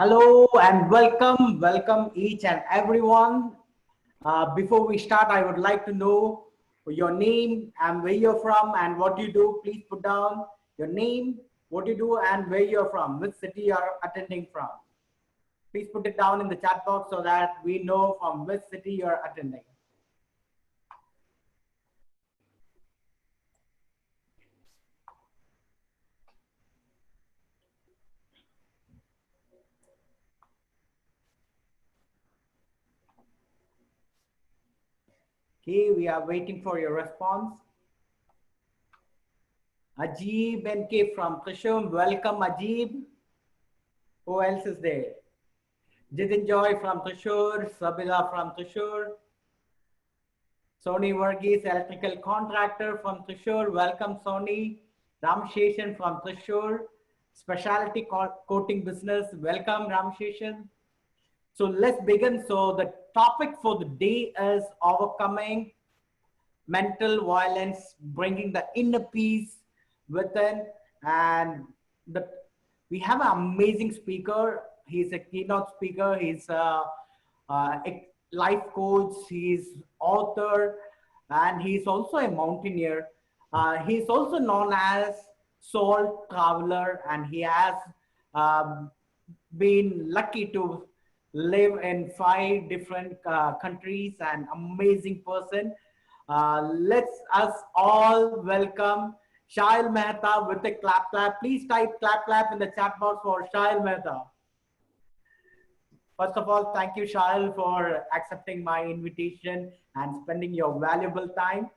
Hello and welcome each and everyone. Before we start, I would like to know your name and where you're from and what you do. Please put down your name, what you do and where you're from, which city you're attending from. Please put it down in the chat box so that we know from which city you're attending. Okay, we are waiting for your response. Ajib NK from Trishul, welcome Ajib. Who else is there? Jitin Joy from Trishur, Sabila from Trishur, Sony Varghese, electrical contractor from Trishur, welcome Sony. Ram Sheshan from Trishur, specialty coating business, welcome Ram Sheshan. So let's begin. So the topic for the day is overcoming mental violence, bringing the inner peace within. And we have an amazing speaker. He's a keynote speaker. He's a life coach. He's author, and he's also a mountaineer. He's also known as soul traveler, and he has been lucky to live in 5 different countries. And amazing person. Let's us all welcome Saahil Mehta with a clap clap. Please type clap clap in the chat box for Saahil Mehta. First of all, thank you, Saahil, for accepting my invitation and spending your valuable time.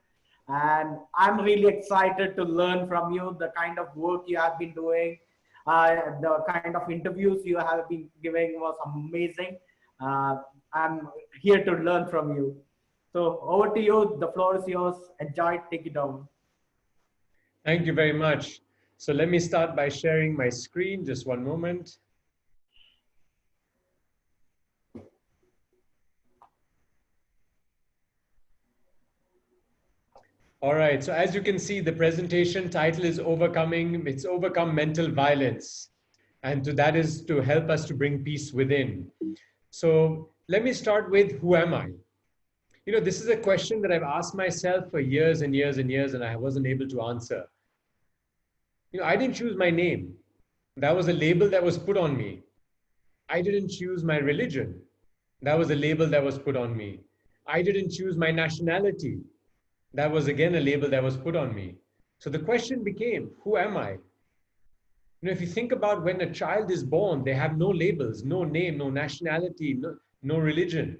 And I'm really excited to learn from you the kind of work you have been doing. The kind of interviews you have been giving was amazing. I'm here to learn from you. So over to you. The floor is yours. Enjoy. Take it down. Thank you very much. So let me start by sharing my screen. Just one moment. All right, so as you can see, the presentation title is Overcome Mental Violence. And that is to help us to bring peace within. So let me start with, who am I? You know, this is a question that I've asked myself for years and years and years, and I wasn't able to answer. You know, I didn't choose my name. That was a label that was put on me. I didn't choose my religion. That was a label that was put on me. I didn't choose my nationality. That was again a label that was put on me. So the question became, who am I? You know, if you think about when a child is born, they have no labels, no name, no nationality, no religion.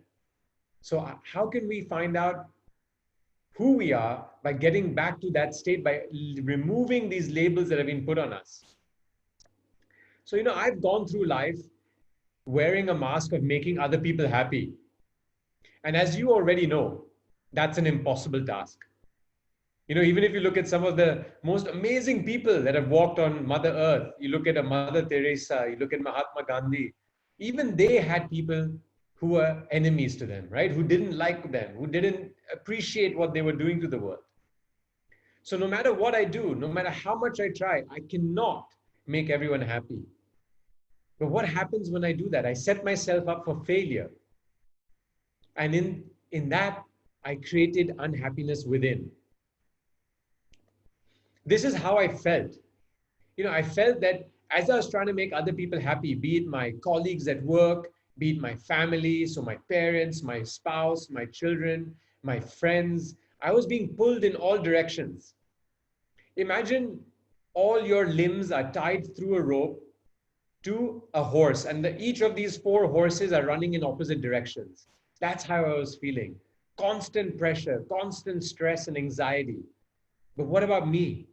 So how can we find out who we are by getting back to that state, by removing these labels that have been put on us? So, you know, I've gone through life wearing a mask of making other people happy. And as you already know, that's an impossible task. You know, even if you look at some of the most amazing people that have walked on Mother Earth, you look at a Mother Teresa, you look at Mahatma Gandhi, even they had people who were enemies to them, right? Who didn't like them, who didn't appreciate what they were doing to the world. So no matter what I do, no matter how much I try, I cannot make everyone happy. But what happens when I do that? I set myself up for failure. And in that, I created unhappiness within. This is how I felt. You know, I felt that as I was trying to make other people happy, be it my colleagues at work, be it my family, so my parents, my spouse, my children, my friends, I was being pulled in all directions. Imagine all your limbs are tied through a rope to a horse, and each of these 4 horses are running in opposite directions. That's how I was feeling. Constant pressure, constant stress and anxiety. But what about me?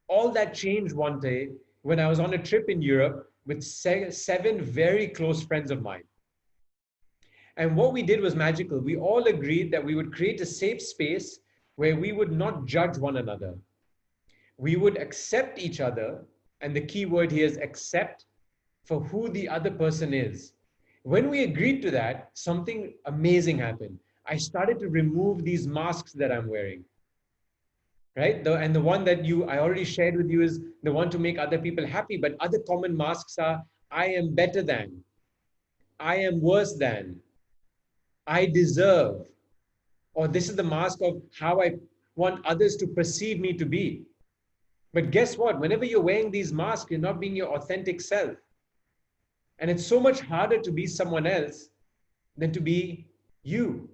All that changed one day when I was on a trip in Europe with 7 very close friends of mine. And what we did was magical. We all agreed that we would create a safe space where we would not judge one another. We would accept each other, and the key word here is accept, for who the other person is. When we agreed to that, something amazing happened. I started to remove these masks that I'm wearing. Right? The one that I already shared with you is the one to make other people happy, but other common masks are, I am better than, I am worse than, I deserve, or this is the mask of how I want others to perceive me to be. But guess what? Whenever you're wearing these masks, you're not being your authentic self. And it's so much harder to be someone else than to be you.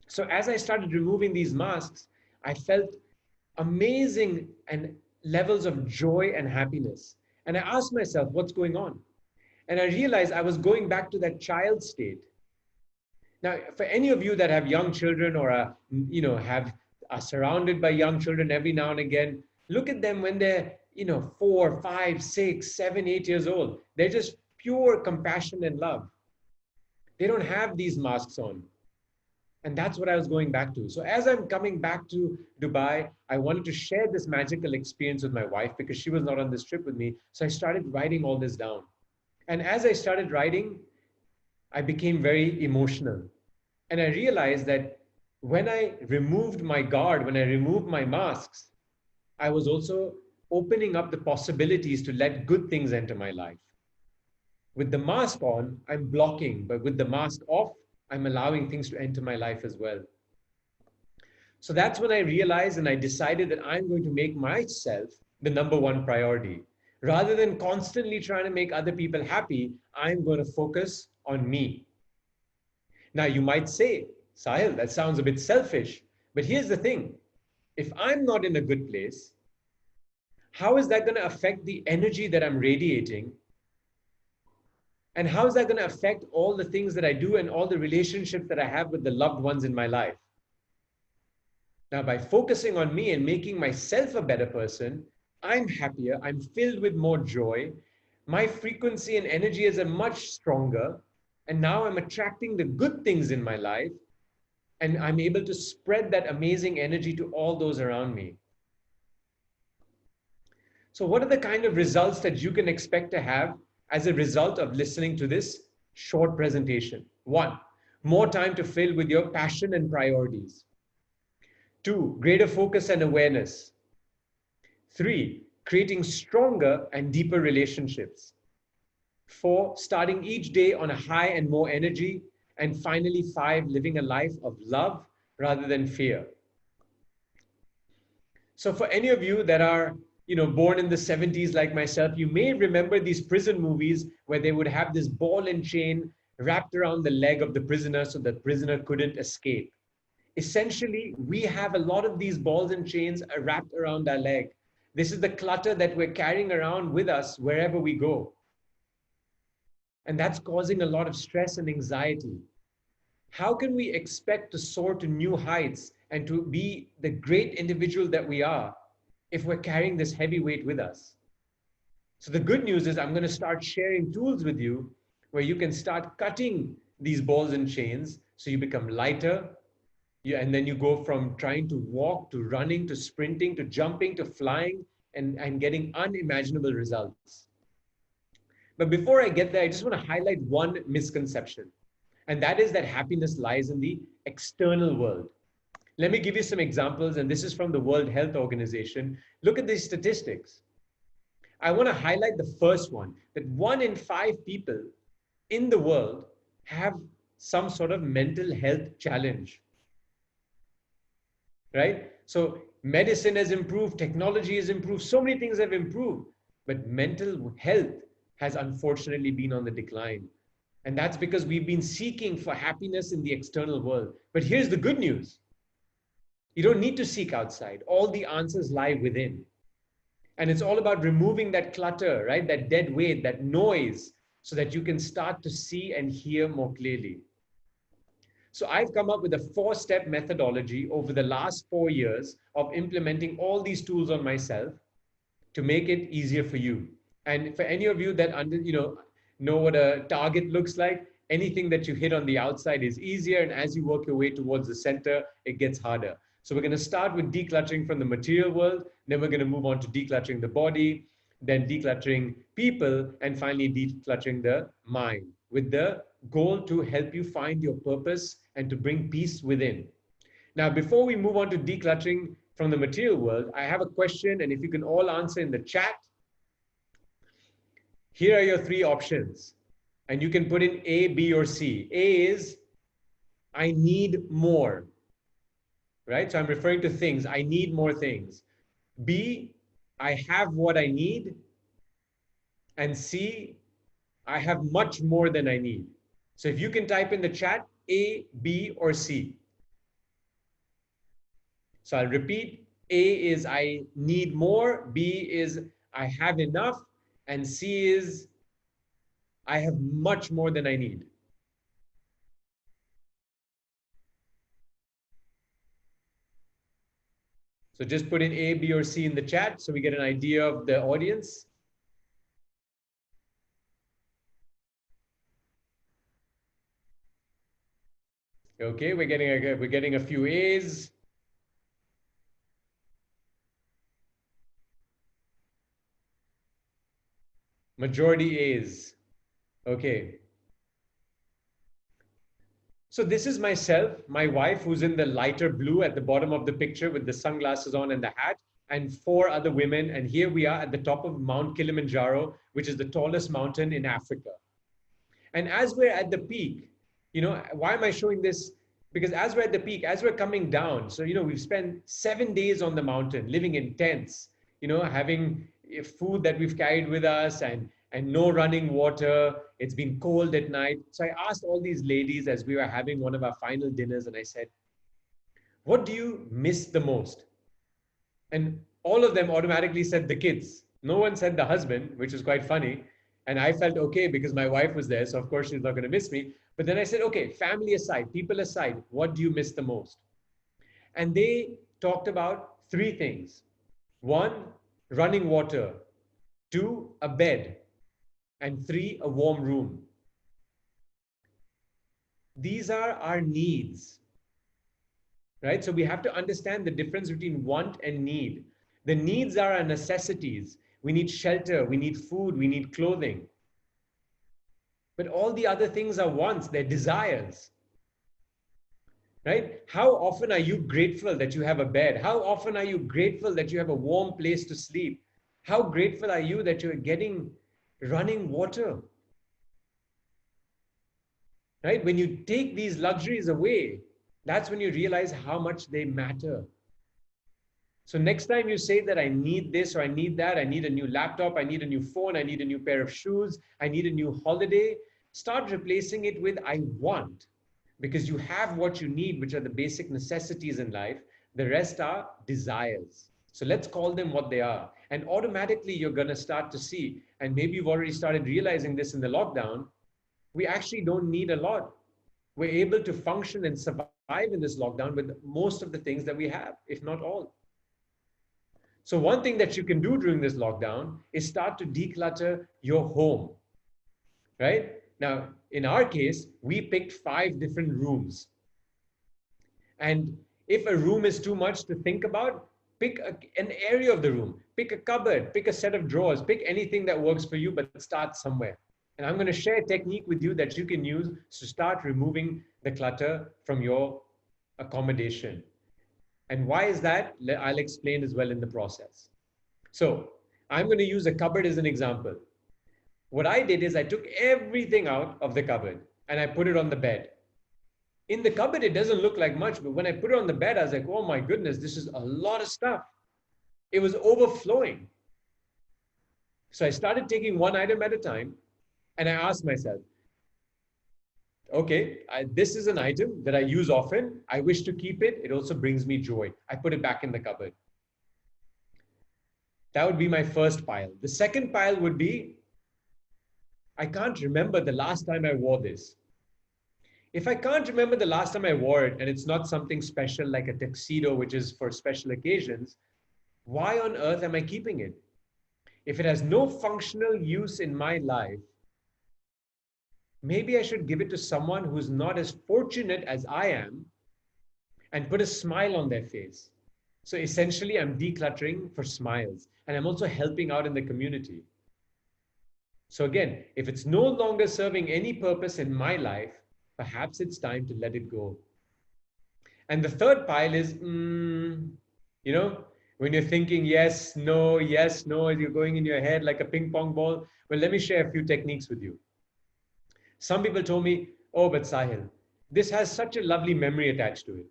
So as I started removing these masks, I felt amazing and levels of joy and happiness. And I asked myself, what's going on? And I realized I was going back to that child state. Now, for any of you that have young children or are surrounded by young children every now and again, look at them when they're 4, 5, 6, 7, 8 years old. They're just pure compassion and love. They don't have these masks on. And that's what I was going back to. So as I'm coming back to Dubai, I wanted to share this magical experience with my wife because she was not on this trip with me. So I started writing all this down. And as I started writing, I became very emotional. And I realized that when I removed my guard, when I removed my masks, I was also opening up the possibilities to let good things enter my life. With the mask on, I'm blocking, but with the mask off, I'm allowing things to enter my life as well. So that's when I realized and I decided that I'm going to make myself the number one priority. Rather than constantly trying to make other people happy, I'm going to focus on me. Now, you might say, Saahil, that sounds a bit selfish. But here's the thing. If I'm not in a good place, how is that going to affect the energy that I'm radiating? And how is that going to affect all the things that I do and all the relationships that I have with the loved ones in my life? Now, by focusing on me and making myself a better person, I'm happier, I'm filled with more joy, my frequency and energy is much stronger, and now I'm attracting the good things in my life, and I'm able to spread that amazing energy to all those around me. So what are the kind of results that you can expect to have as a result of listening to this short presentation? 1, more time to fill with your passion and priorities. 2, greater focus and awareness. 3, creating stronger and deeper relationships. 4, starting each day on a high and more energy. And finally, 5, living a life of love rather than fear. So for any of you that are born in the 70s like myself, you may remember these prison movies where they would have this ball and chain wrapped around the leg of the prisoner so the prisoner couldn't escape. Essentially, we have a lot of these balls and chains wrapped around our leg. This is the clutter that we're carrying around with us wherever we go. And that's causing a lot of stress and anxiety. How can we expect to soar to new heights and to be the great individual that we are if we're carrying this heavy weight with us? So the good news is I'm going to start sharing tools with you where you can start cutting these balls and chains so you become lighter. And then you go from trying to walk to running to sprinting to jumping to flying and getting unimaginable results. But before I get there, I just want to highlight one misconception. And that is that happiness lies in the external world. Let me give you some examples, and this is from the World Health Organization. Look at these statistics. I want to highlight the first one, that 1 in 5 people in the world have some sort of mental health challenge. Right? So medicine has improved, technology has improved, so many things have improved, but mental health has unfortunately been on the decline. And that's because we've been seeking for happiness in the external world. But here's the good news. You don't need to seek outside. All the answers lie within. And it's all about removing that clutter, right? That dead weight, that noise, so that you can start to see and hear more clearly. So I've come up with a 4-step methodology over the last 4 years of implementing all these tools on myself to make it easier for you. And for any of you that know what a target looks like, anything that you hit on the outside is easier. And as you work your way towards the center, it gets harder. So we're going to start with decluttering from the material world. Then we're going to move on to decluttering the body, then decluttering people, and finally decluttering the mind, with the goal to help you find your purpose and to bring peace within. Now, before we move on to decluttering from the material world, I have a question, and if you can all answer in the chat. Here are your three options. And you can put in A, B, or C. A is, I need more, right? So I'm referring to things. I need more things. B, I have what I need. And C, I have much more than I need. So if you can type in the chat, A, B, or C. So I'll repeat. A is I need more. B is I have enough. And C is I have much more than I need. So just put in A, B, or C in the chat so we get an idea of the audience. Okay, we're getting a few A's. Majority A's. Okay. So this is myself, my wife, who's in the lighter blue at the bottom of the picture with the sunglasses on and the hat, and four other women. And here we are at the top of Mount Kilimanjaro, which is the tallest mountain in Africa. And as we're at the peak, why am I showing this? Because as we're at the peak, as we're coming down, so, we've spent 7 days on the mountain, living in tents, having food that we've carried with us and no running water. It's been cold at night. So I asked all these ladies as we were having one of our final dinners, and I said, what do you miss the most? And all of them automatically said the kids. No one said the husband, which is quite funny. And I felt okay because my wife was there. So of course she's not going to miss me. But then I said, okay, family aside, people aside, what do you miss the most? And they talked about three things. One, running water. Two, a bed. And three, a warm room. These are our needs, right? So we have to understand the difference between want and need. The needs are our necessities. We need shelter, we need food, we need clothing. But all the other things are wants, they're desires, right? How often are you grateful that you have a bed? How often are you grateful that you have a warm place to sleep? How grateful are you that you're getting running water? Right? When you take these luxuries away, that's when you realize how much they matter. So next time you say that I need this or I need that, I need a new laptop, I need a new phone, I need a new pair of shoes, I need a new holiday, start replacing it with I want. Because you have what you need, which are the basic necessities in life. The rest are desires. So let's call them what they are. And automatically you're going to start to see, and maybe you've already started realizing this in the lockdown, we actually don't need a lot. We're able to function and survive in this lockdown with most of the things that we have, if not all. So one thing that you can do during this lockdown is start to declutter your home, right? Now, in our case, we picked 5 different rooms. And if a room is too much to think about, pick an area of the room, pick a cupboard, pick a set of drawers, pick anything that works for you, but start somewhere. And I'm going to share a technique with you that you can use to start removing the clutter from your accommodation. And why is that? I'll explain as well in the process. So I'm going to use a cupboard as an example. What I did is I took everything out of the cupboard and I put it on the bed. In the cupboard, it doesn't look like much, but when I put it on the bed, I was like, oh my goodness, this is a lot of stuff. It was overflowing. So I started taking one item at a time and I asked myself, okay, this is an item that I use often. I wish to keep it. It also brings me joy. I put it back in the cupboard. That would be my first pile. The second pile would be, I can't remember the last time I wore this. If I can't remember the last time I wore it and it's not something special like a tuxedo, which is for special occasions, why on earth am I keeping it? If it has no functional use in my life, maybe I should give it to someone who's not as fortunate as I am and put a smile on their face. So essentially, I'm decluttering for smiles and I'm also helping out in the community. So again, if it's no longer serving any purpose in my life, perhaps it's time to let it go. And the third pile is, When you're thinking yes, no, as you're going in your head like a ping pong ball. Well, let me share a few techniques with you. Some people told me, oh, but Sahil, this has such a lovely memory attached to it.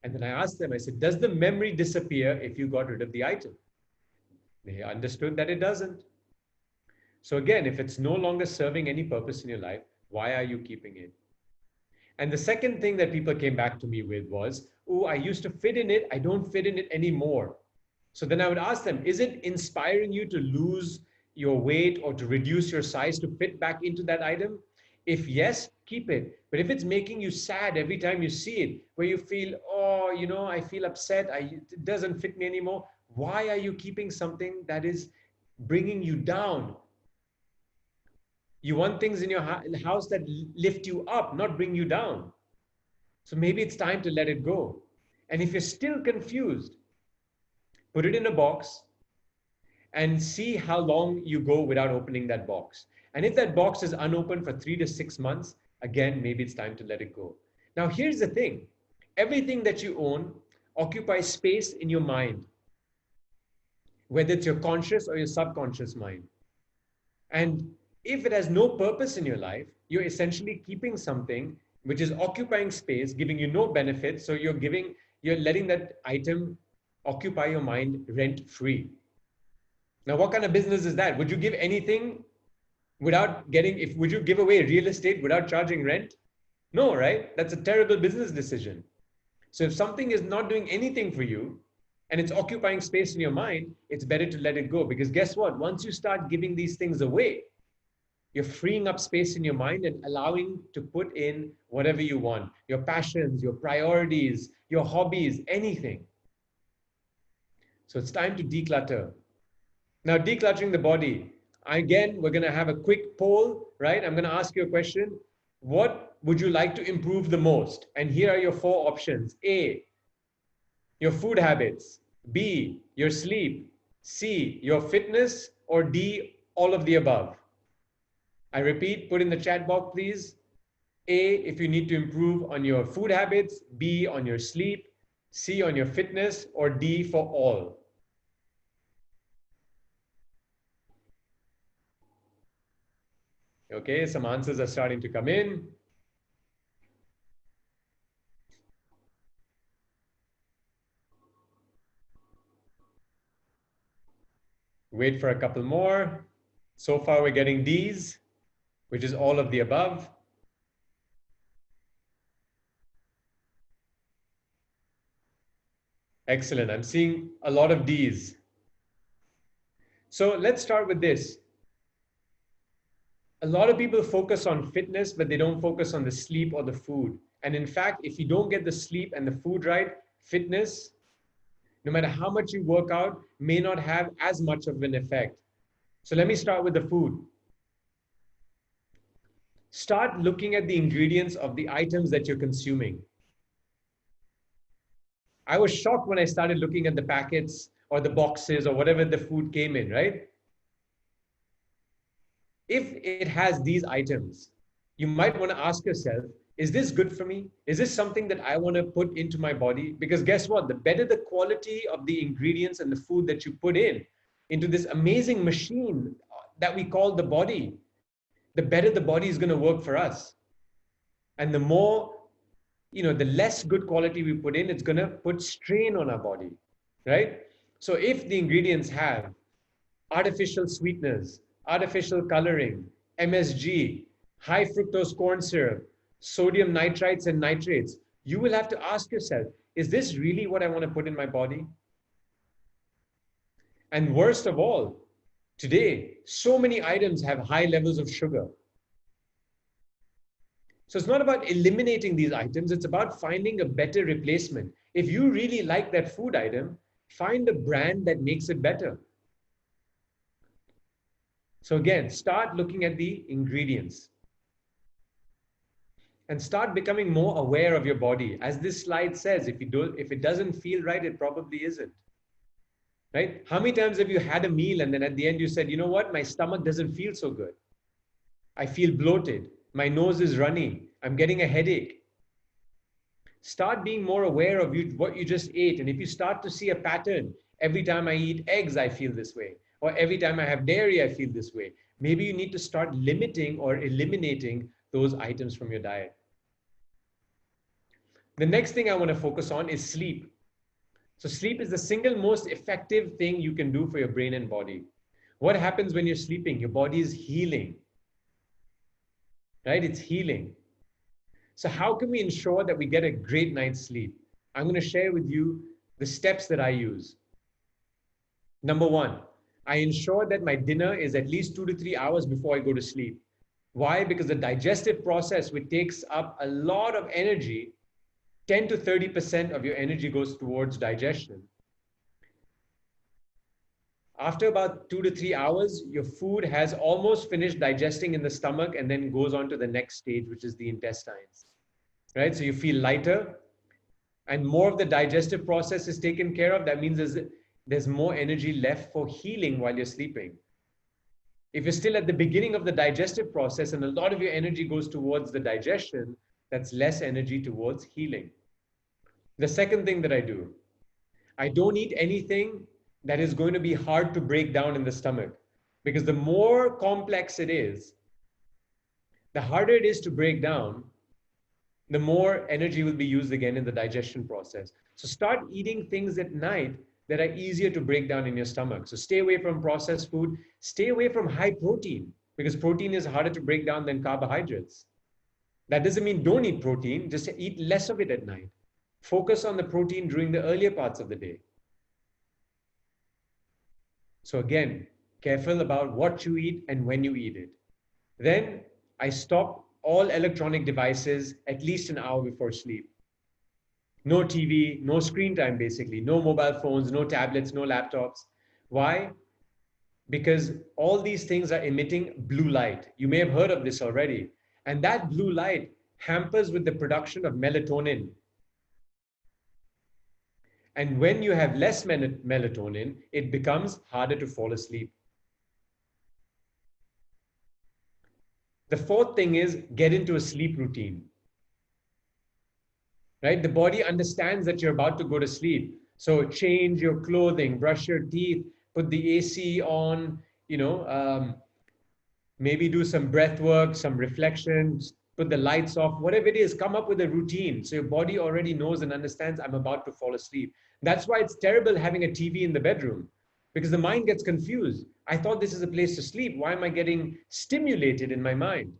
And then I asked them, I said, does the memory disappear if you got rid of the item? They understood that it doesn't. So again, if it's no longer serving any purpose in your life, why are you keeping it? And the second thing that people came back to me with was, oh, I used to fit in it. I don't fit in it anymore. So then I would ask them, is it inspiring you to lose your weight or to reduce your size to fit back into that item? If yes, keep it. But if it's making you sad every time you see it, where you feel, oh, I feel upset, it doesn't fit me anymore, why are you keeping something that is bringing you down? You want things in your house that lift you up, not bring you down. So maybe it's time to let it go. And if you're still confused, put it in a box and see how long you go without opening that box. And if that box is unopened for 3 to 6 months, again, maybe it's time to let it go. Now, here's the thing. Everything that you own occupies space in your mind, whether it's your conscious or your subconscious mind. And if it has no purpose in your life, you're essentially keeping something which is occupying space, giving you no benefit. So you're letting that item occupy your mind rent free. Now, what kind of business is that? Would you give anything would you give away real estate without charging rent? No, right? That's a terrible business decision. So if something is not doing anything for you and it's occupying space in your mind, it's better to let it go, because guess what? Once you start giving these things away, you're freeing up space in your mind and allowing to put in whatever you want, your passions, your priorities, your hobbies, anything. So it's time to declutter. Now, decluttering the body. Again, we're going to have a quick poll, right? I'm going to ask you a question. What would you like to improve the most? And here are your 4 options. A, your food habits. B, your sleep. C, your fitness. Or D, all of the above. I repeat, put in the chat box, please. A, if you need to improve on your food habits. B, on your sleep. C, on your fitness. Or D, for all. Okay, some answers are starting to come in. Wait for a couple more. So far, we're getting D's, which is all of the above. Excellent. I'm seeing a lot of D's. So let's start with this. A lot of people focus on fitness, but they don't focus on the sleep or the food. And in fact, if you don't get the sleep and the food right, fitness, no matter how much you work out, may not have as much of an effect. So let me start with the food. Start looking at the ingredients of the items that you're consuming. I was shocked when I started looking at the packets or the boxes or whatever the food came in, right? If it has these items, you might want to ask yourself, is this good for me? Is this something that I want to put into my body? Because guess what? The better the quality of the ingredients and the food that you put in into this amazing machine that we call the body, the better the body is going to work for us. And the more, the less good quality we put in, it's going to put strain on our body, right? So if the ingredients have artificial sweeteners, artificial coloring, MSG, high fructose corn syrup, sodium nitrites and nitrates, you will have to ask yourself, is this really what I want to put in my body? And worst of all, today, so many items have high levels of sugar. So it's not about eliminating these items, it's about finding a better replacement. If you really like that food item, find a brand that makes it better. So again, start looking at the ingredients and start becoming more aware of your body. As this slide says, if it doesn't feel right, it probably isn't. Right? How many times have you had a meal and then at the end you said, you know what, my stomach doesn't feel so good. I feel bloated. My nose is runny. I'm getting a headache. Start being more aware of what you just ate. And if you start to see a pattern, Every time I eat eggs, I feel this way. Or every time I have dairy, I feel this way. Maybe you need to start limiting or eliminating those items from your diet. The next thing I want to focus on is sleep. So sleep is the single most effective thing you can do for your brain and body. What happens when you're sleeping? Your body is healing, right? It's healing. So how can we ensure that we get a great night's sleep? I'm going to share with you the steps that I use. Number one, I ensure that my dinner is at least 2 to 3 hours before I go to sleep. Why? Because the digestive process, which takes up a lot of energy, 10 to 30% of your energy goes towards digestion. After about 2 to 3 hours, your food has almost finished digesting in the stomach and then goes on to the next stage, which is the intestines, right? So you feel lighter and more of the digestive process is taken care of. That means there's more energy left for healing while you're sleeping. If you're still at the beginning of the digestive process and a lot of your energy goes towards the digestion, that's less energy towards healing. The second thing that I do, I don't eat anything that is going to be hard to break down in the stomach, because the more complex it is, the harder it is to break down, the more energy will be used again in the digestion process. So start eating things at night that are easier to break down in your stomach. So stay away from processed food, stay away from high protein, because protein is harder to break down than carbohydrates. That doesn't mean don't eat protein, just eat less of it at night. Focus on the protein during the earlier parts of the day. So again, careful about what you eat and when you eat it. Then I stop all electronic devices at least an hour before sleep. No TV, no screen time basically, no mobile phones, no tablets, no laptops. Why? Because all these things are emitting blue light. You may have heard of this already. And that blue light hampers with the production of melatonin. And when you have less melatonin, it becomes harder to fall asleep. The fourth thing is get into a sleep routine. Right? The body understands that you're about to go to sleep. So change your clothing, brush your teeth, put the AC on, maybe do some breath work, some reflections, put the lights off, whatever it is, come up with a routine. So your body already knows and understands I'm about to fall asleep. That's why it's terrible having a TV in the bedroom, because the mind gets confused. I thought this is a place to sleep. Why am I getting stimulated in my mind?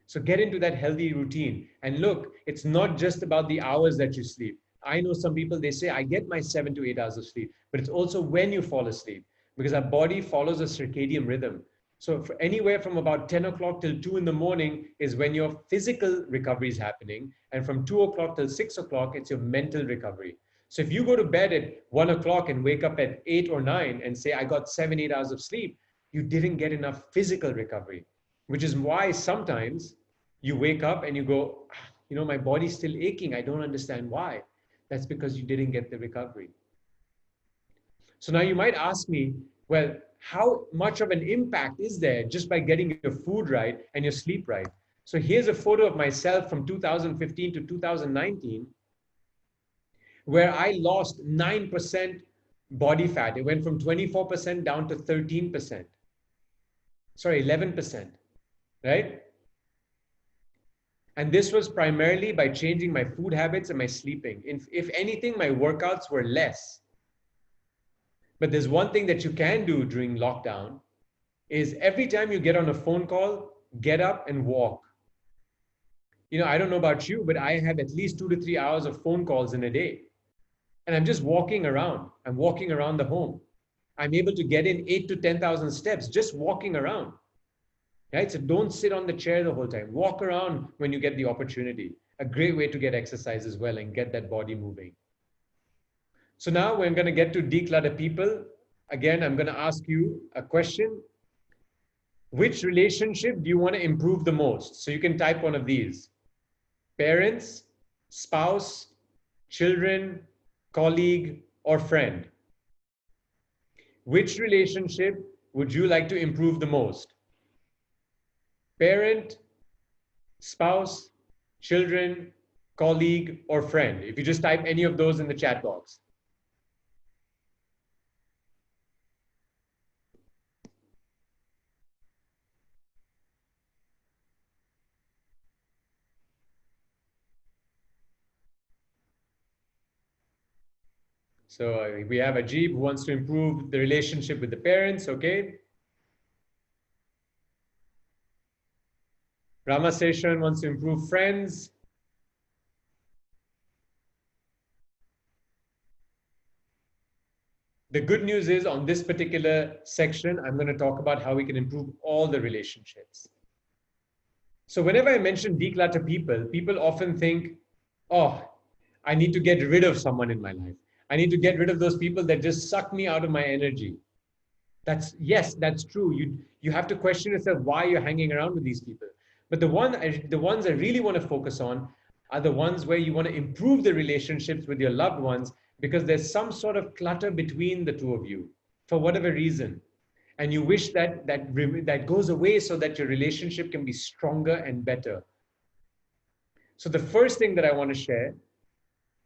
So get into that healthy routine. And look, it's not just about the hours that you sleep. I know some people, they say, I get my 7 to 8 hours of sleep, but it's also when you fall asleep, because our body follows a circadian rhythm. So for anywhere from about 10 o'clock till 2 in the morning is when your physical recovery is happening. And from 2 o'clock till 6 o'clock, it's your mental recovery. So if you go to bed at 1 o'clock and wake up at 8 or 9 and say, I got 7, 8 hours of sleep, you didn't get enough physical recovery, which is why sometimes you wake up and you go, my body's still aching. I don't understand why. That's because you didn't get the recovery. So now you might ask me, well, how much of an impact is there just by getting your food right and your sleep right? So here's a photo of myself from 2015 to 2019, where I lost 9% body fat. It went from 24% down to 13%. Sorry, 11%, right? And this was primarily by changing my food habits and my sleeping. If anything, my workouts were less. But there's one thing that you can do during lockdown is every time you get on a phone call, get up and walk. I don't know about you, but I have at least 2 to 3 hours of phone calls in a day. And I'm just walking around. I'm walking around the home. I'm able to get in 8 to 10,000 steps just walking around. Right? So don't sit on the chair the whole time. Walk around when you get the opportunity. A great way to get exercise as well and get that body moving. So now we're going to get to declutter people. Again, I'm going to ask you a question. Which relationship do you want to improve the most? So you can type one of these. Parents, spouse, children, colleague, or friend. Which relationship would you like to improve the most? Parent, spouse, children, colleague, or friend. If you just type any of those in the chat box. So we have Ajib who wants to improve the relationship with the parents. Okay. Ramaseshan wants to improve friends. The good news is on this particular section, I'm going to talk about how we can improve all the relationships. So whenever I mention declutter people, people often think, oh, I need to get rid of someone in my life. I need to get rid of those people that just suck me out of my energy. Yes, that's true. You have to question yourself why you're hanging around with these people. But the ones I really want to focus on are the ones where you want to improve the relationships with your loved ones because there's some sort of clutter between the two of you for whatever reason. And you wish that goes away so that your relationship can be stronger and better. So the first thing that I want to share,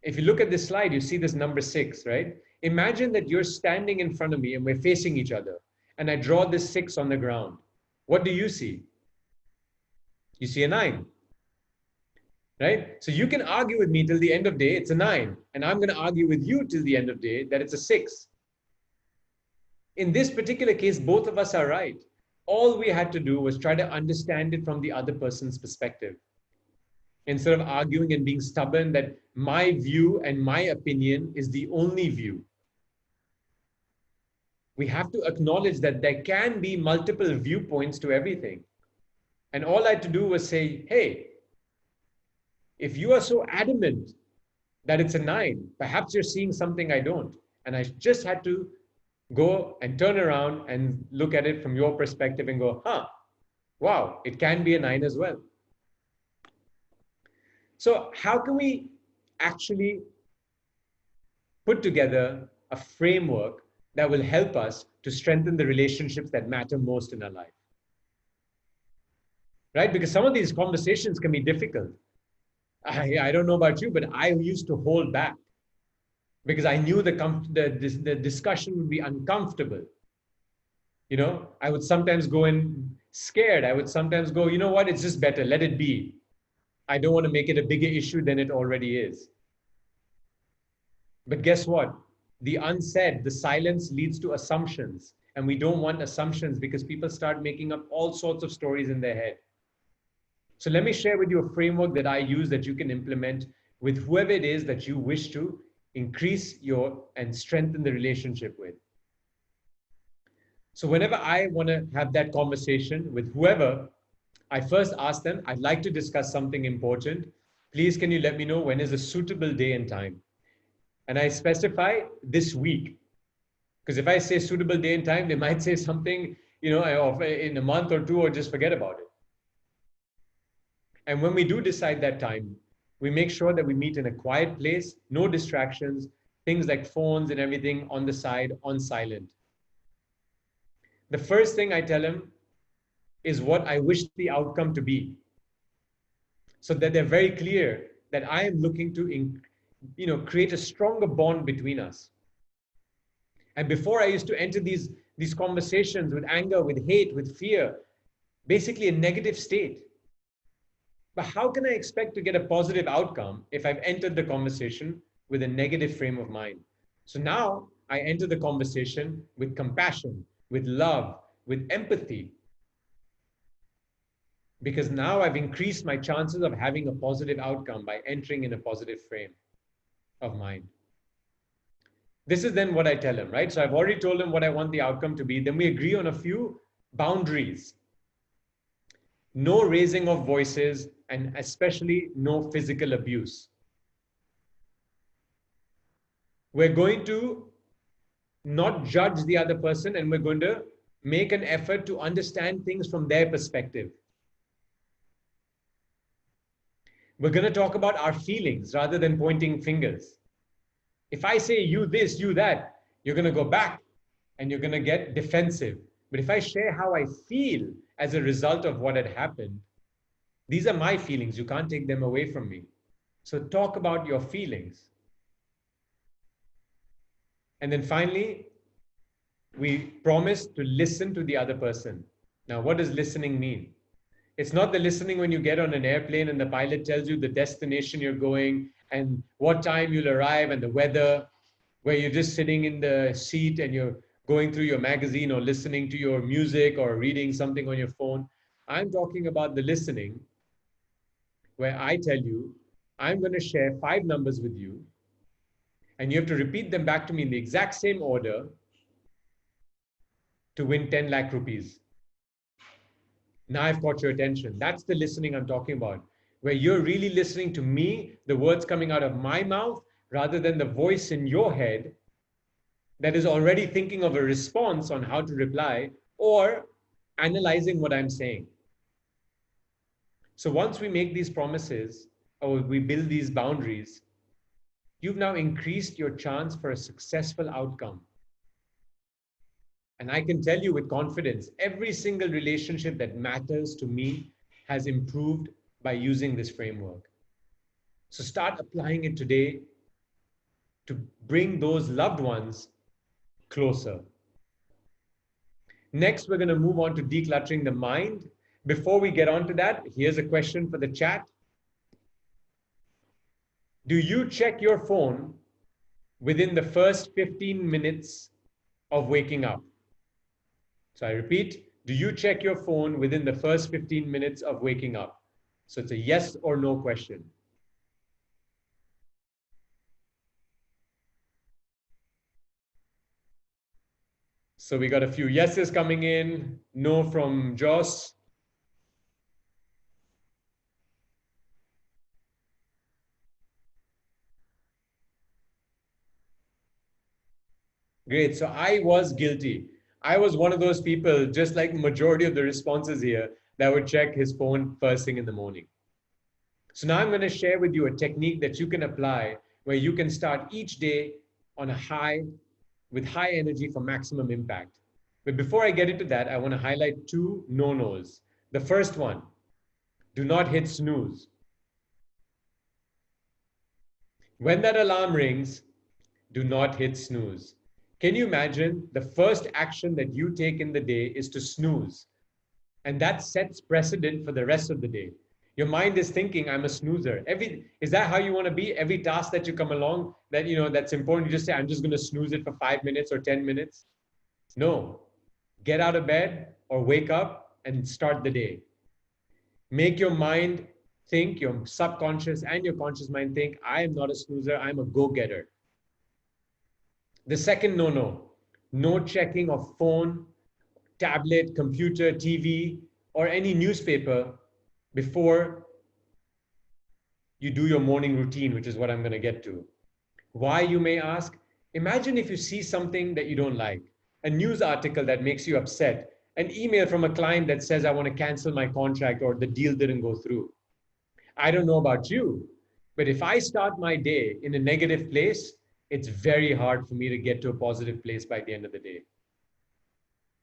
if you look at this slide, you see this number 6, right? Imagine that you're standing in front of me and we're facing each other, and I draw this 6 on the ground. What do you see? You see a 9, right? So you can argue with me till the end of day, it's a 9, and I'm going to argue with you till the end of day that it's a 6. In this particular case, both of us are right. All we had to do was try to understand it from the other person's perspective. Instead of arguing and being stubborn that my view and my opinion is the only view. We have to acknowledge that there can be multiple viewpoints to everything. And all I had to do was say, hey, if you are so adamant that it's a 9, perhaps you're seeing something I don't. And I just had to go and turn around and look at it from your perspective and go, wow, it can be a 9 as well. So how can we actually put together a framework that will help us to strengthen the relationships that matter most in our life? Right? Because some of these conversations can be difficult. I don't know about you, but I used to hold back because I knew the discussion would be uncomfortable. You know, I would sometimes go in scared. I would sometimes go, you know what, it's just better, let it be. I don't want to make it a bigger issue than it already is. But guess what? The unsaid, the silence leads to assumptions. And we don't want assumptions because people start making up all sorts of stories in their head. So let me share with you a framework that I use that you can implement with whoever it is that you wish to increase and strengthen the relationship with. So whenever I want to have that conversation with whoever, I first ask them, I'd like to discuss something important. Please, can you let me know when is a suitable day and time? And I specify this week. Because if I say suitable day and time, they might say something, in a month or two, or just forget about it. And when we do decide that time, we make sure that we meet in a quiet place, no distractions, things like phones and everything on the side, on silent. The first thing I tell them is what I wish the outcome to be. So that they're very clear that I am looking to create a stronger bond between us. And before I used to enter these conversations with anger, with hate, with fear, basically a negative state. But how can I expect to get a positive outcome if I've entered the conversation with a negative frame of mind? So now I enter the conversation with compassion, with love, with empathy. Because now I've increased my chances of having a positive outcome by entering in a positive frame of mind. This is then what I tell him, right? So I've already told him what I want the outcome to be. Then we agree on a few boundaries. No raising of voices, and especially no physical abuse. We're going to not judge the other person, and we're going to make an effort to understand things from their perspective. We're going to talk about our feelings rather than pointing fingers. If I say you this, you that, you're going to go back and you're going to get defensive. But if I share how I feel as a result of what had happened, these are my feelings. You can't take them away from me. So talk about your feelings. And then finally, we promise to listen to the other person. Now, what does listening mean? It's not the listening when you get on an airplane and the pilot tells you the destination you're going and what time you'll arrive and the weather. where you're just sitting in the seat and you're going through your magazine or listening to your music or reading something on your phone. I'm talking about the listening where I tell you, I'm going to share 5 numbers with you, and you have to repeat them back to me in the exact same order to win 10 lakh rupees. Now I've caught your attention. That's the listening I'm talking about, where you're really listening to me, the words coming out of my mouth, rather than the voice in your head that is already thinking of a response on how to reply or analyzing what I'm saying. So once we make these promises or we build these boundaries, you've now increased your chance for a successful outcome. And I can tell you with confidence, every single relationship that matters to me has improved by using this framework. So start applying it today to bring those loved ones closer. Next, we're going to move on to decluttering the mind. Before we get on to that, here's a question for the chat. Do you check your phone within the first 15 minutes of waking up? So I repeat, do you check your phone within the first 15 minutes of waking up? So it's a yes or no question. So we got a few yeses coming in, no from Joss. Great, so I was guilty. I was one of those people, just like majority of the responses here, that would check his phone first thing in the morning. So now I'm going to share with you a technique that you can apply where you can start each day on a high, with high energy for maximum impact. But before I get into that, I want to highlight 2 no-nos. The first one, do not hit snooze. When that alarm rings, do not hit snooze. Can you imagine the first action that you take in the day is to snooze? And that sets precedent for the rest of the day. Your mind is thinking, I'm a snoozer. Is that how you want to be? Every task that you come along that, that's important, you just say, I'm just going to snooze it for 5 minutes or 10 minutes. No, get out of bed or wake up and start the day. Make your mind think, your subconscious and your conscious mind think, I am not a snoozer, I'm a go-getter. The second no checking of phone, tablet, computer, TV, or any newspaper before you do your morning routine, which is what I'm going to get to. Why, you may ask? Imagine if you see something that you don't like, a news article that makes you upset, an email from a client that says, I want to cancel my contract or the deal didn't go through. I don't know about you, but if I start my day in a negative place, it's very hard for me to get to a positive place by the end of the day.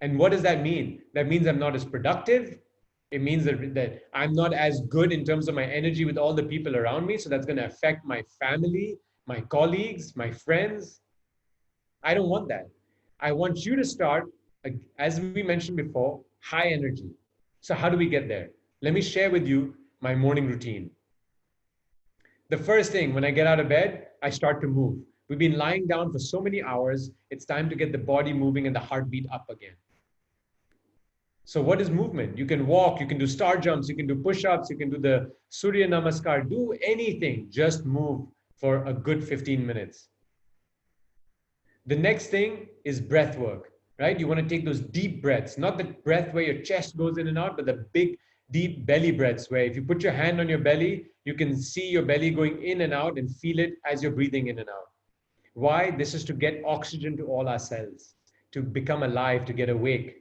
And what does that mean? That means I'm not as productive. It means that I'm not as good in terms of my energy with all the people around me. So that's going to affect my family, my colleagues, my friends. I don't want that. I want you to start, as we mentioned before, high energy. So how do we get there? Let me share with you my morning routine. The first thing, when I get out of bed, I start to move. We've been lying down for so many hours. It's time to get the body moving and the heartbeat up again. So what is movement? You can walk, you can do star jumps, you can do push-ups, you can do the Surya Namaskar, do anything, just move for a good 15 minutes. The next thing is breath work, right? You want to take those deep breaths, not the breath where your chest goes in and out, but the big, deep belly breaths where if you put your hand on your belly, you can see your belly going in and out and feel it as you're breathing in and out. Why? This is to get oxygen to all our cells, to become alive, to get awake.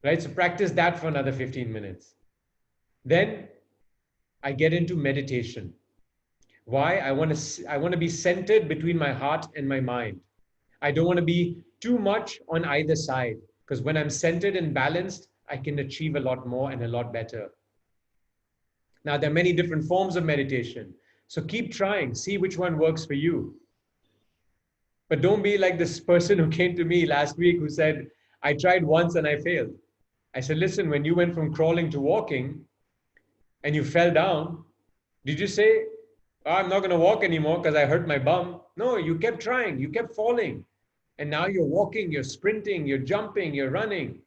Right? So practice that for another 15 minutes. Then I get into meditation. Why? I want to be centered between my heart and my mind. I don't want to be too much on either side, because when I'm centered and balanced, I can achieve a lot more and a lot better. Now, there are many different forms of meditation. So keep trying, see which one works for you. But don't be like this person who came to me last week who said, I tried once and I failed. I said, listen, when you went from crawling to walking and you fell down, did you say, oh, I'm not going to walk anymore because I hurt my bum? No, you kept trying, you kept falling. And now you're walking, you're sprinting, you're jumping, you're running.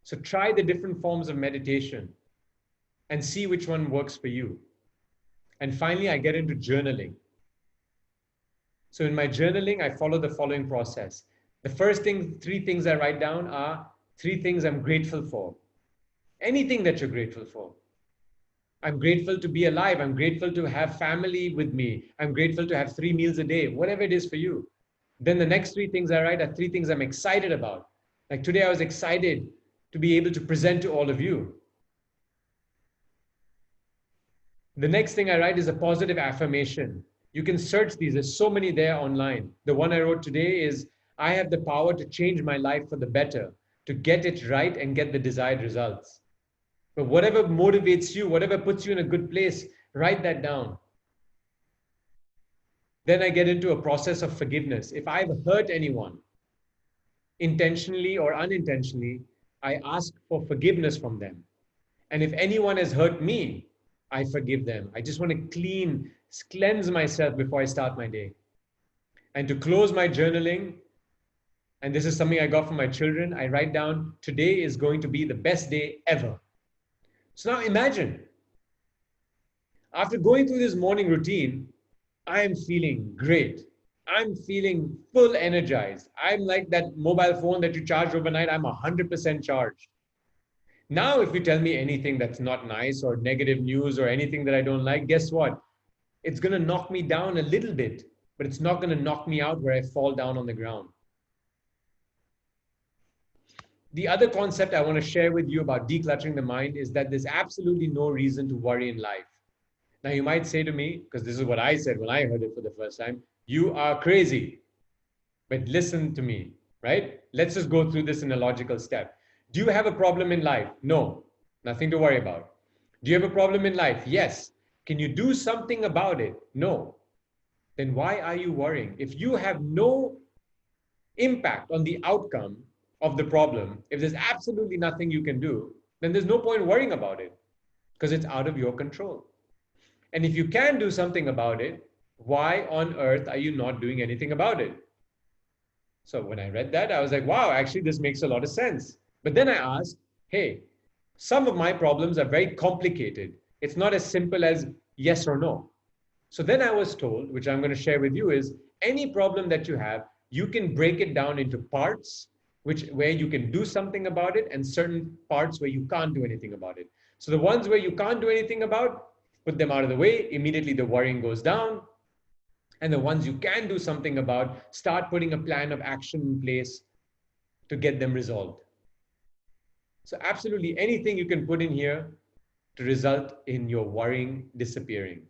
So try the different forms of meditation and see which one works for you. And finally, I get into journaling. So in my journaling, I follow the following process. The first thing, 3 things I write down are 3 things I'm grateful for. Anything that you're grateful for. I'm grateful to be alive. I'm grateful to have family with me. I'm grateful to have 3 meals a day, whatever it is for you. Then the next 3 things I write are 3 things I'm excited about. Like today, I was excited to be able to present to all of you. The next thing I write is a positive affirmation. You can search these. There's so many there online. The one I wrote today is, I have the power to change my life for the better, to get it right and get the desired results. But whatever motivates you, whatever puts you in a good place, write that down. Then I get into a process of forgiveness. If I've hurt anyone, intentionally or unintentionally, I ask for forgiveness from them. And if anyone has hurt me, I forgive them. I just want to cleanse myself before I start my day. And to close my journaling, and this is something I got from my children, I write down, today is going to be the best day ever. So now imagine, after going through this morning routine, I am feeling great. I'm feeling full energized. I'm like that mobile phone that you charge overnight. I'm 100% charged. Now, if you tell me anything that's not nice or negative news or anything that I don't like, guess what? It's going to knock me down a little bit, but it's not going to knock me out where I fall down on the ground. The other concept I want to share with you about decluttering the mind is that there's absolutely no reason to worry in life. Now, you might say to me, because this is what I said when I heard it for the first time, you are crazy. But listen to me, right? Let's just go through this in a logical step. Do you have a problem in life? No, nothing to worry about. Do you have a problem in life? Yes. Can you do something about it? No. Then why are you worrying? If you have no impact on the outcome of the problem, if there's absolutely nothing you can do, then there's no point worrying about it because it's out of your control. And if you can do something about it, why on earth are you not doing anything about it? So when I read that, I was like, wow, actually, this makes a lot of sense. But then I asked, hey, some of my problems are very complicated. It's not as simple as yes or no. So then I was told, which I'm going to share with you, is any problem that you have, you can break it down into parts where you can do something about it and certain parts where you can't do anything about it. So the ones where you can't do anything about, put them out of the way. Immediately the worrying goes down. And the ones you can do something about, start putting a plan of action in place to get them resolved. So absolutely anything you can put in here to result in your worrying disappearing.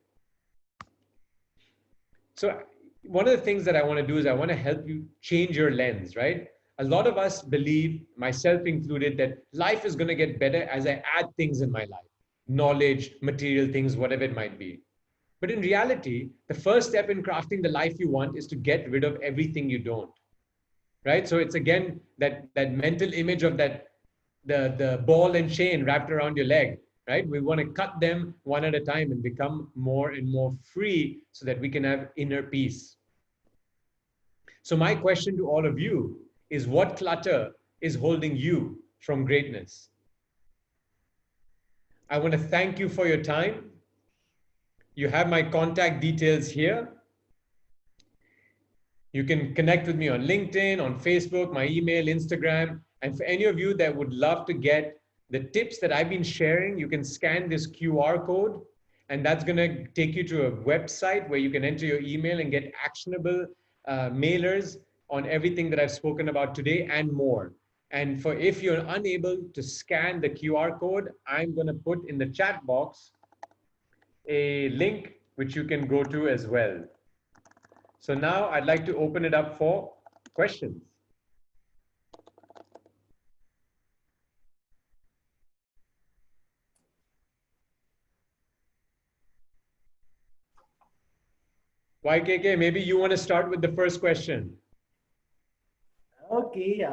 So one of the things that I want to do is I want to help you change your lens, right? A lot of us believe, myself included, that life is going to get better as I add things in my life, knowledge, material things, whatever it might be. But in reality, the first step in crafting the life you want is to get rid of everything you don't, right? So it's again that mental image of the ball and chain wrapped around your leg, right? We want to cut them one at a time and become more and more free so that we can have inner peace. So my question to all of you is, what clutter is holding you from greatness? I want to thank you for your time. You have my contact details here. You can connect with me on LinkedIn, on Facebook, my email, Instagram. And for any of you that would love to get the tips that I've been sharing, you can scan this QR code, and that's going to take you to a website where you can enter your email and get actionable mailers on everything that I've spoken about today and more. And if you're unable to scan the QR code, I'm going to put in the chat box a link which you can go to as well. So now I'd like to open it up for questions. YKK, maybe you want to start with the first question. Okay,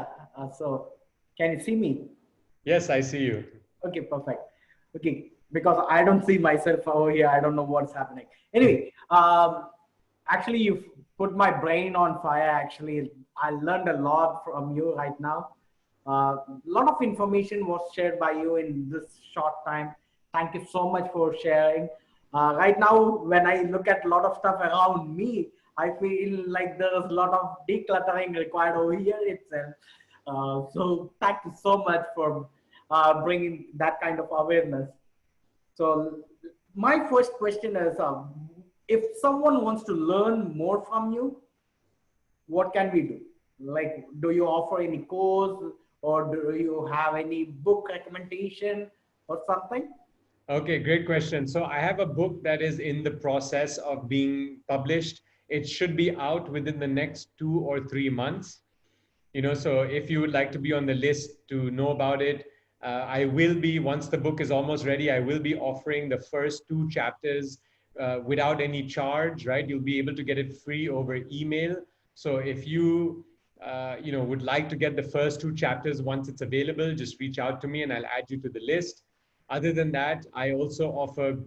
so can you see me? Yes, I see you. Okay, perfect. Okay, because I don't see myself over here. I don't know what's happening. Anyway, actually, you've put my brain on fire. Actually, I learned a lot from you right now. A lot of information was shared by you in this short time. Thank you so much for sharing. Right now, when I look at a lot of stuff around me, I feel like there's a lot of decluttering required over here itself. So thank you so much for bringing that kind of awareness. So my first question is, if someone wants to learn more from you, what can we do? Like, do you offer any course or do you have any book recommendation or something? Okay, great question. So I have a book that is in the process of being published. It should be out within the next 2 or 3 months. So if you would like to be on the list to know about it, I will be, once the book is almost ready, I will be offering the first 2 chapters without any charge, right? You'll be able to get it free over email. So if you would like to get the first 2 chapters once it's available, just reach out to me and I'll add you to the list. Other than that, I also offer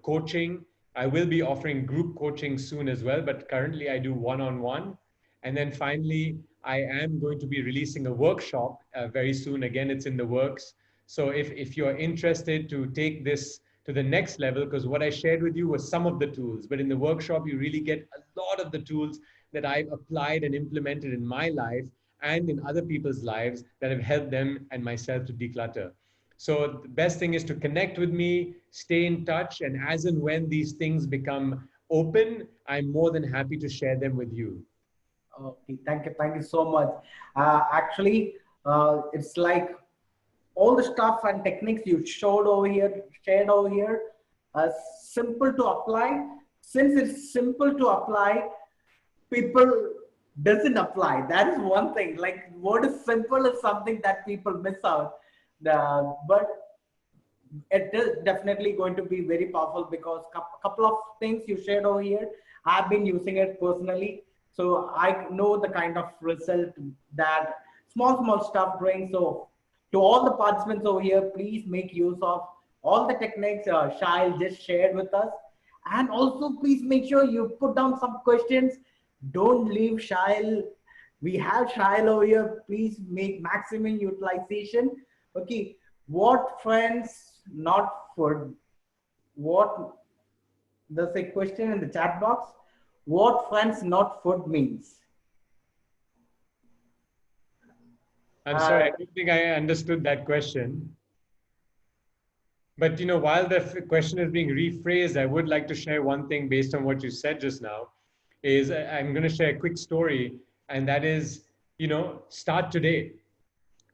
coaching. I will be offering group coaching soon as well, but currently I do one-on-one. And then finally, I am going to be releasing a workshop very soon. Again, it's in the works. So if you're interested to take this to the next level, because what I shared with you was some of the tools, but in the workshop, you really get a lot of the tools that I've applied and implemented in my life and in other people's lives that have helped them and myself to declutter. So the best thing is to connect with me, stay in touch, and as and when these things become open, I'm more than happy to share them with you. Okay, thank you so much. Actually, it's like all the stuff and techniques you showed over here, shared over here, simple to apply. Since it's simple to apply, people doesn't apply. That is one thing. Like what is simple is something that people miss out. But it is definitely going to be very powerful because couple of things you shared over here, I've been using it personally, so I know the kind of result that small stuff brings. So to all the participants over here, please make use of all the techniques Saahil just shared with us, and also please make sure you put down some questions. Don't leave Saahil. We have Saahil over here. Please make maximum utilization. Okay, what friends not food? What, there's a question in the chat box. What friends not food means? I'm sorry, Uh, I don't think I understood that question. But while the question is being rephrased, I would like to share one thing based on what you said just now. Is I'm going to share a quick story, and that is, start today,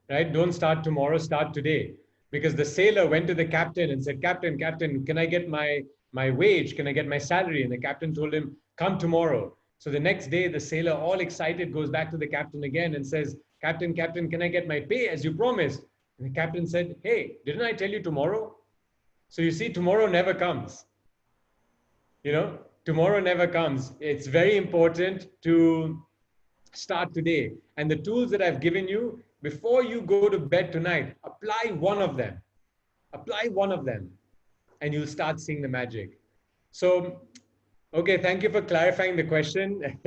right? Don't start tomorrow, start today. Because the sailor went to the captain and said, Captain, can I get my wage? Can I get my salary? And the captain told him, come tomorrow. So the next day, the sailor, all excited, goes back to the captain again and says, Captain, can I get my pay as you promised? And the captain said, hey, didn't I tell you tomorrow? So you see, tomorrow never comes. Tomorrow never comes. It's very important to start today. And the tools that I've given you, before you go to bed tonight, apply one of them. Apply one of them, and you'll start seeing the magic. So, okay, thank you for clarifying the question.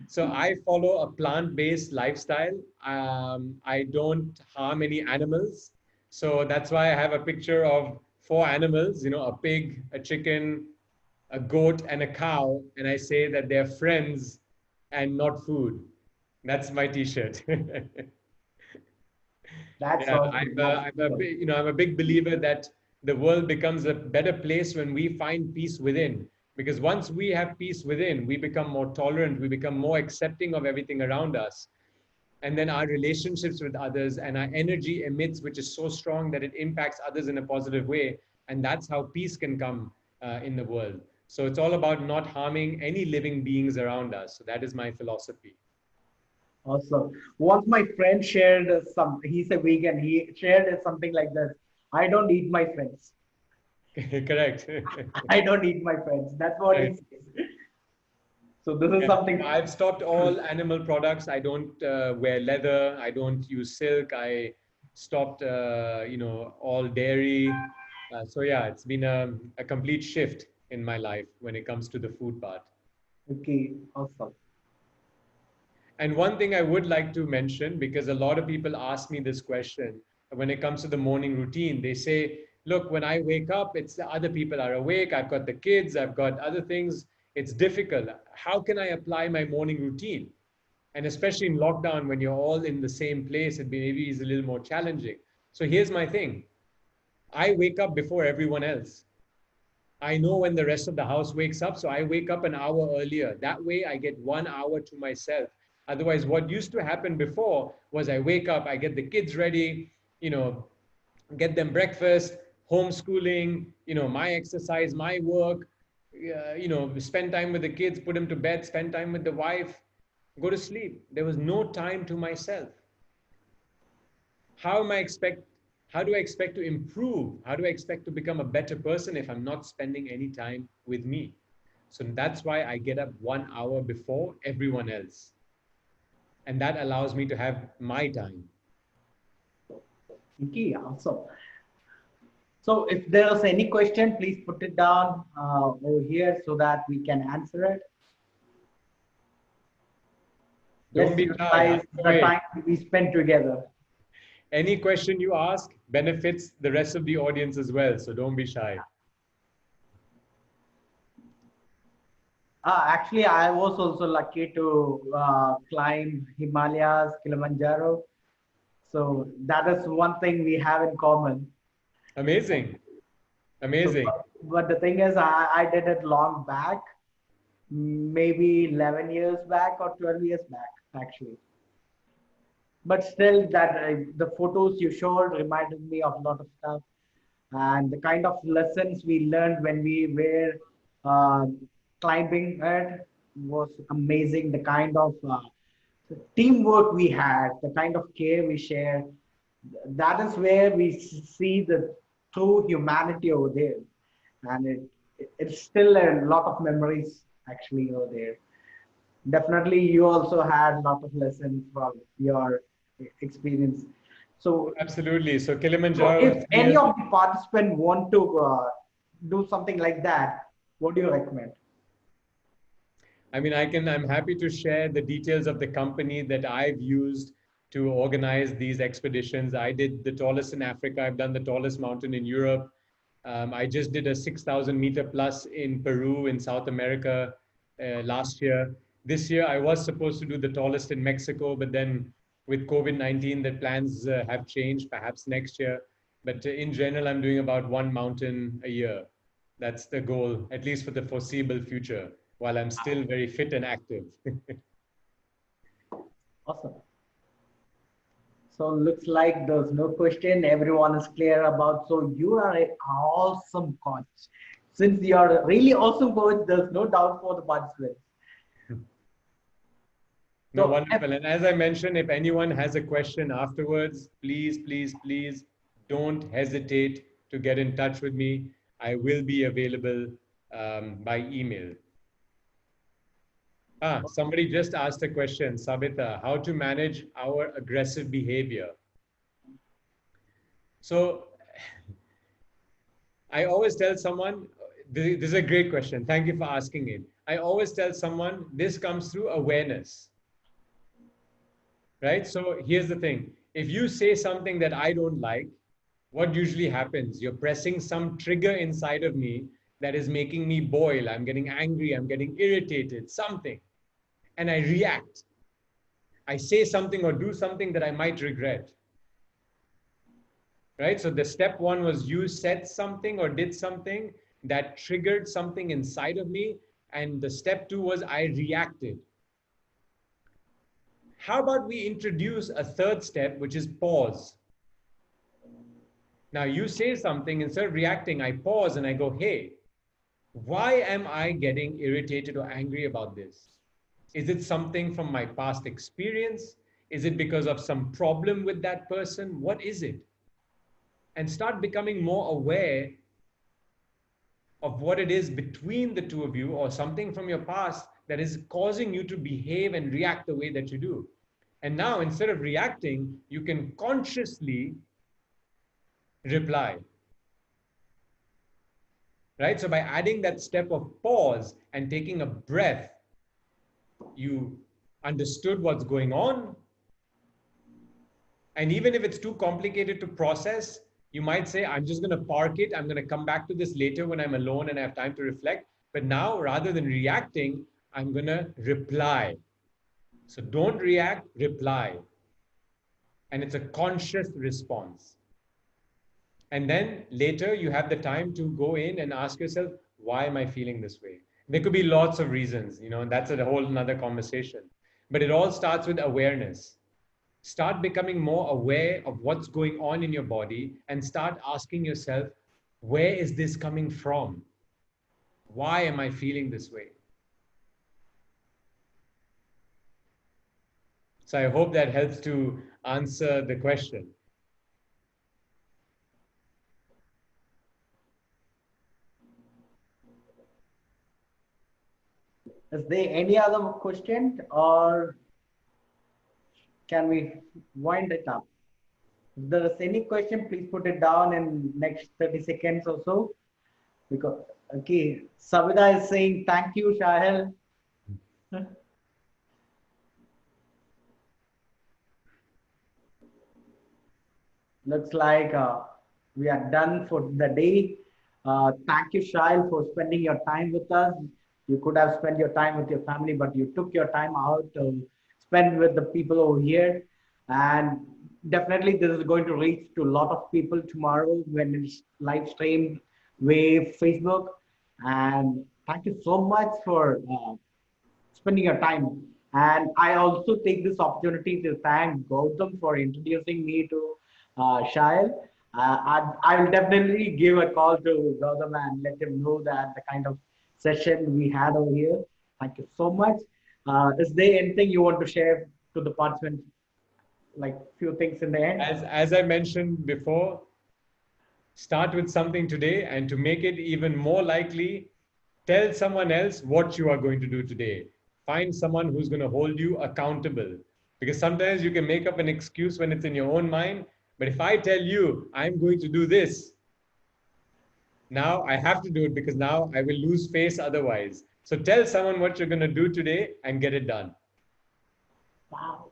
So I follow a plant-based lifestyle. I don't harm any animals. So that's why I have a picture of 4 animals, a pig, a chicken, a goat, and a cow. And I say that they're friends and not food. That's my T-shirt. that's Yeah, awesome. That's awesome. I'm a big believer that the world becomes a better place when we find peace within. Because once we have peace within, we become more tolerant, we become more accepting of everything around us. And then our relationships with others and our energy emits, which is so strong that it impacts others in a positive way. And that's how peace can come in the world. So it's all about not harming any living beings around us. So that is my philosophy. Awesome. Once my friend shared some, he's a vegan, he shared something like this. I don't eat my friends. Correct. I don't eat my friends. That's what he Right. says. So this is Yeah. something. I've stopped all animal products. I don't wear leather. I don't use silk. I stopped, all dairy. So yeah, it's been a complete shift in my life when it comes to the food part. Okay, awesome. And one thing I would like to mention, because a lot of people ask me this question when it comes to the morning routine, they say, look, when I wake up, it's the other people are awake. I've got the kids, I've got other things. It's difficult. How can I apply my morning routine? And especially in lockdown, when you're all in the same place, it maybe is a little more challenging. So here's my thing. I wake up before everyone else. I know when the rest of the house wakes up, so I wake up an hour earlier. That way I get 1 hour to myself. Otherwise, what used to happen before was I wake up, I get the kids ready, you know, get them breakfast, homeschooling, my exercise, my work, spend time with the kids, put them to bed, spend time with the wife, go to sleep. There was no time to myself. How am I expect how do I expect to improve? How do I expect to become a better person if I'm not spending any time with me? So that's why I get up 1 hour before everyone else. And that allows me to have my time. Okay, awesome. So if there's any question, please put it down over here so that we can answer it. Don't Let's be shy. utilize Ask the away. time we spend together. Any question you ask benefits the rest of the audience as well. So don't be shy. Actually, I was also lucky to climb Himalayas, Kilimanjaro. So that is one thing we have in common. Amazing. So, Amazing. but the thing is, I did it long back, maybe 11 years back or 12 years back, actually. But still, that the photos you showed reminded me of a lot of stuff, and the kind of lessons we learned when we were uh, climbing it was amazing. The kind of teamwork we had, the kind of care we shared, that is where we see the true humanity over there. And it's still a lot of memories actually over there. Definitely, you also had a lot of lessons from your experience. So, Absolutely. So so Kilimanjaro was if 3 any years. of the participants want to do something like that, what do you recommend? I mean, I'm happy to share the details of the company that I've used to organize these expeditions. I did the tallest in Africa. I've done the tallest mountain in Europe. I just did a 6,000 meter plus in Peru, in South America, last year. This year, I was supposed to do the tallest in Mexico, but then with COVID-19, the plans have changed, perhaps next year. But in general, I'm doing about one mountain a year. That's the goal, at least for the foreseeable future, while I'm still very fit and active. Awesome. So looks like there's no question. Everyone is clear about. So you are an awesome coach. Since you are a really awesome coach, there's no doubt for the participants. No, So wonderful. And as I mentioned, if anyone has a question afterwards, please, please, please don't hesitate to get in touch with me. I will be available by email. Somebody just asked a question, Sabita, how to manage our aggressive behavior. So I always tell someone, this is a great question. Thank you for asking it. I always tell someone this comes through awareness, right? So here's the thing. If you say something that I don't like, what usually happens? You're pressing some trigger inside of me that is making me boil. I'm getting angry. I'm getting irritated, something. And I react. I say something or do something that I might regret. Right? So the step one was you said something or did something that triggered something inside of me. And the step two was I reacted. How about we introduce a third step, which is pause? Now you say something, instead of reacting, I pause and I go, hey, why am I getting irritated or angry about this? Is it something from my past experience? Is it because of some problem with that person? What is it? And start becoming more aware of what it is between the two of you or something from your past that is causing you to behave and react the way that you do. And now, instead of reacting, you can consciously reply, right? So by adding that step of pause and taking a breath, you understood what's going on. And even if it's too complicated to process, you might say, I'm just going to park it. I'm going to come back to this later when I'm alone and I have time to reflect. But now, rather than reacting, I'm going to reply. So don't react, reply. And it's a conscious response. And then later you have the time to go in and ask yourself, why am I feeling this way? There could be lots of reasons, and that's a whole another conversation. But it all starts with awareness. Start becoming more aware of what's going on in your body and start asking yourself, where is this coming from? Why am I feeling this way? So I hope that helps to answer the question. Is there any other question, or can we wind it up? If there is any question, please put it down in next 30 seconds or so. Because, okay, Savida is saying, thank you, Saahil. Looks like we are done for the day. Thank you, Saahil, for spending your time with us. You could have spent your time with your family, but you took your time out to spend with the people over here. And definitely, this is going to reach to a lot of people tomorrow when it's live streamed with Facebook. And thank you so much for spending your time. And I also take this opportunity to thank Gautam for introducing me to Shail. I will definitely give a call to Gautam and let him know that the kind of session we had over here. Thank you so much. Is there anything you want to share to the participants? Like few things in the end? As I mentioned before, start with something today, and to make it even more likely, tell someone else what you are going to do today. Find someone who's going to hold you accountable. Because sometimes you can make up an excuse when it's in your own mind. But if I tell you, I'm going to do this, now I have to do it because now I will lose face otherwise. So tell someone what you're going to do today and get it done. Wow.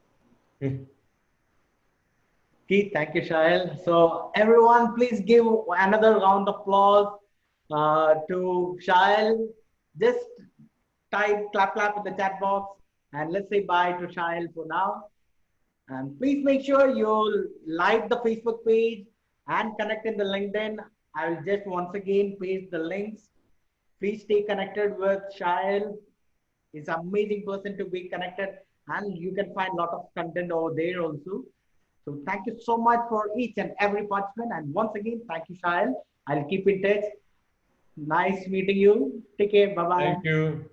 Okay, thank you, Shail. So everyone, please give another round of applause to Shail. Just type clap clap in the chat box and let's say bye to Shail for now. And please make sure you like the Facebook page and connect in the LinkedIn. I will just once again paste the links. Please stay connected with Shail. He's an amazing person to be connected, and you can find a lot of content over there also. So thank you so much for each and every participant. And once again, thank you, Saahil. I'll keep in touch. Nice meeting you. Take care. Bye-bye. Thank you.